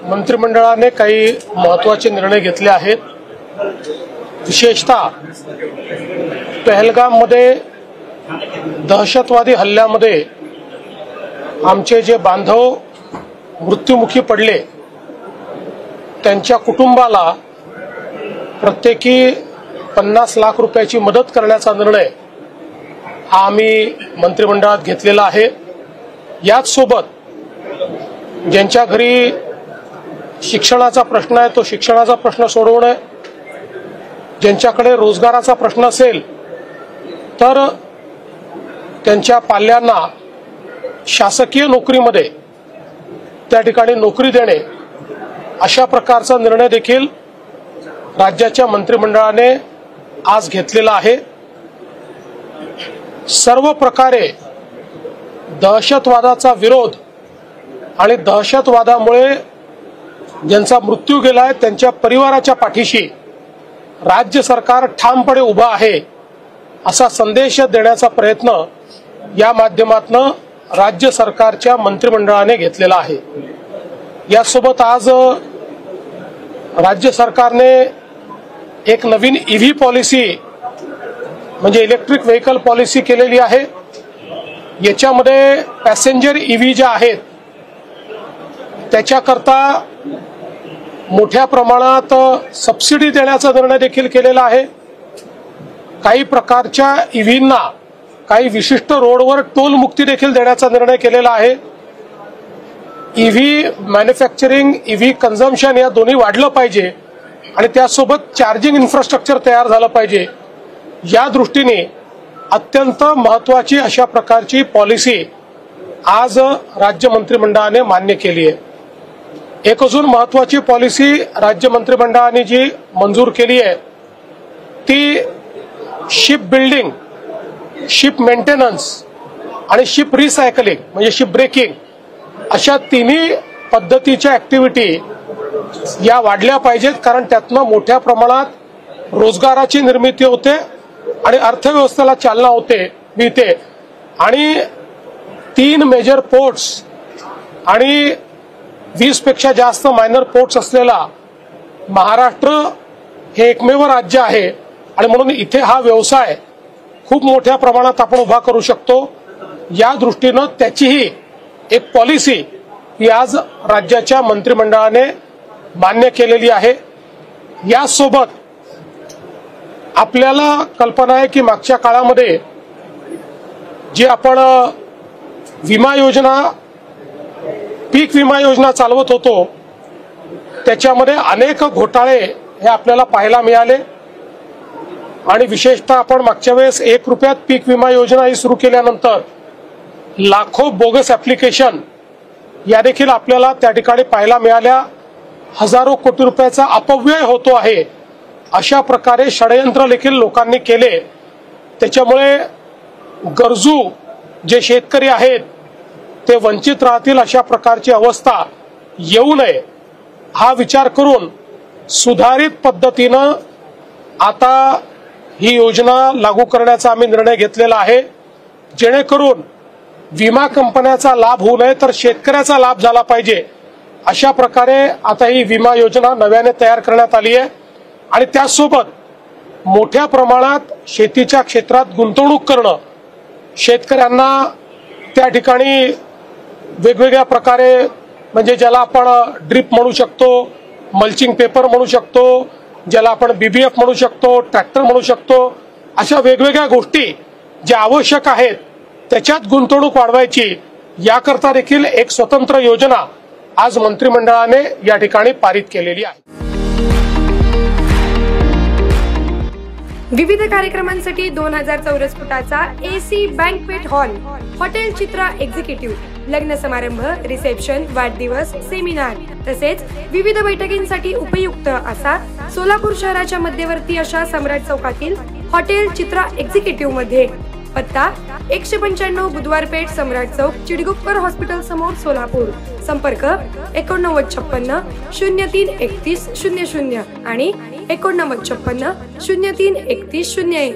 मंत्रिमंडळाने काही महत्त्वाचे निर्णय घेतले आहेत। विशेषतः पहलगाममध्ये दहशतवादी हल्ल्यामध्ये आमचे जे बांधव मृत्युमुखी पडले त्यांच्या कुटुंबाला प्रत्येकी 50 लाख रुपयाची मदत करण्याचा निर्णय हा आम्ही मंत्रिमंडळात घेतलेला आहे। याच सोबत ज्यांच्या घरी शिक्षणाचा प्रश्न आहे तो शिक्षणाचा प्रश्न सोडवणे, ज्यांच्याकडे रोजगाराचा प्रश्न असेल तर त्यांच्या पाल्यांना शासकीय नोकरीमध्ये त्या ठिकाणी नोकरी देणे, अशा प्रकारचा निर्णय देखील राज्याच्या मंत्रिमंडळाने आज घेतलेला आहे। सर्व प्रकारे दहशतवादाचा विरोध आणि दहशतवादामुळे ज्यांचा मृत्यू गेलाय त्यांच्या परिवाराच्या पाठीशी राज्य सरकार ठामपणे उभा आहे असा संदेश देण्याचा प्रयत्न या माध्यमातून राज्य सरकारच्या मंत्रिमंडळाने घेतलेला आहे। यासोबत आज राज्य सरकारने एक नवीन ईव्ही पॉलिसी म्हणजे इलेक्ट्रिक व्हेकल पॉलिसी केलेली आहे। याच्यामध्ये पॅसेंजर ईव्ही ज्या आहेत त्याच्याकरता मोठ्या प्रमाणात सबसिडी देण्याचा निर्णय देखील केलेला आहे। काही प्रकारच्या ईव्हींना काही विशिष्ट रोडवर टोल मुक्ती देखील देण्याचा निर्णय केलेला आहे। ईव्ही मॅन्युफॅक्चरिंग, ईव्ही कन्झम्पशन या दोन्ही वाढलं पाहिजे आणि त्यासोबत चार्जिंग इन्फ्रास्ट्रक्चर तयार झालं पाहिजे। या दृष्टीने अत्यंत महत्त्वाची अशा प्रकारची पॉलिसी आज राज्य मंत्रिमंडळाने मान्य केली आहे। एक अजून महत्त्वाची पॉलिसी राज्य मंत्रिमंडळाने जी मंजूर केली आहे ती शिप बिल्डिंग, शिप मेंटेनन्स आणि शिप रिसायकलिंग म्हणजे शिप ब्रेकिंग अशा तिन्ही पद्धतीच्या ऍक्टिव्हिटी या वाढल्या पाहिजेत, कारण त्यातनं मोठ्या प्रमाणात रोजगाराची निर्मिती होते आणि अर्थव्यवस्थेला चालना मिळते। आणि 3 मेजर पोर्ट्स आणि 20 पेक्षा जास्त मायनर पोर्ट्स असलेला महाराष्ट्र हे एकमेव राज्य आहे आणि म्हणून इथे हा व्यवसाय खूप मोठ्या प्रमाणात आपण उभा करू शकतो। या दृष्टीने त्याचीही एक पॉलिसी ही आज राज्याच्या मंत्रिमंडळाने मान्य केलेली आहे। यासोबत आपल्याला कल्पना आहे की मागच्या काळामध्ये जी आपण विमा योजना, पीक विमा योजना चालवत होतो त्याच्यामध्ये अनेक घोटाळे हे आपल्याला पाहायला मिळाले आणि विशेषतः आपण मागच्या वेळेस 1 रुपयात पीक विमा योजना ही सुरू केल्यानंतर लाखो बोगस ऍप्लिकेशन या देखील आपल्याला त्या ठिकाणी पाहायला मिळाल्या। हजारो कोटी रुपयाचा अपव्यय होतो आहे, अशा प्रकारे षडयंत्र देखील लोकांनी केले। त्याच्यामुळे गरजू जे शेतकरी आहेत ते वंचित राहतील अशा प्रकारची अवस्था येऊ नये हा विचार करून सुधारित पद्धतीनं आता ही योजना लागू करण्याचा आम्ही निर्णय घेतलेला आहे, जेणेकरून विमा कंपन्याचा लाभ होऊ नये तर शेतकऱ्याचा लाभ झाला पाहिजे। अशा प्रकारे आता ही विमा योजना नव्याने तयार करण्यात आली आहे आणि त्यासोबत मोठ्या प्रमाणात शेतीच्या क्षेत्रात गुंतवणूक करणं, शेतकऱ्यांना त्या ठिकाणी वेगवेगळ्या प्रकारे म्हणजे ज्याला आपण ड्रिप म्हणू शकतो, मल्चिंग पेपर म्हणू शकतो, ज्याला आपण बीबीएफ म्हणू शकतो, ट्रॅक्टर म्हणू शकतो, अशा वेगवेगळ्या गोष्टी ज्या आवश्यक आहेत त्याच्यात गुंतवणूक वाढवायची याकरता देखील एक स्वतंत्र योजना आज मंत्रिमंडळाने या ठिकाणी पारित केलेली आहे। विविध कार्यक्रमांसाठी 2000 चौरस फुटाचा AC बँक्वेट हॉल, हॉटेल चित्रा एक्झिक्युटिव्ह, लग्न समारंभ, रिसेप्शन, वाढदिवस, सेमिनार तसेच विविध बैठकींसाठी उपयुक्त असा सोलापूर शहराच्या मध्यवर्ती अशा सम्राट चौकातील हॉटेल चित्रा एक्झिक्युटिव्ह मध्ये पत्ता 195 बुधवार पेठ, सम्राट चौक, चिडगुप्कर हॉस्पिटल समोर, सोलापूर। संपर्क 8956 03 31 00 आणि 8956 03 31 01।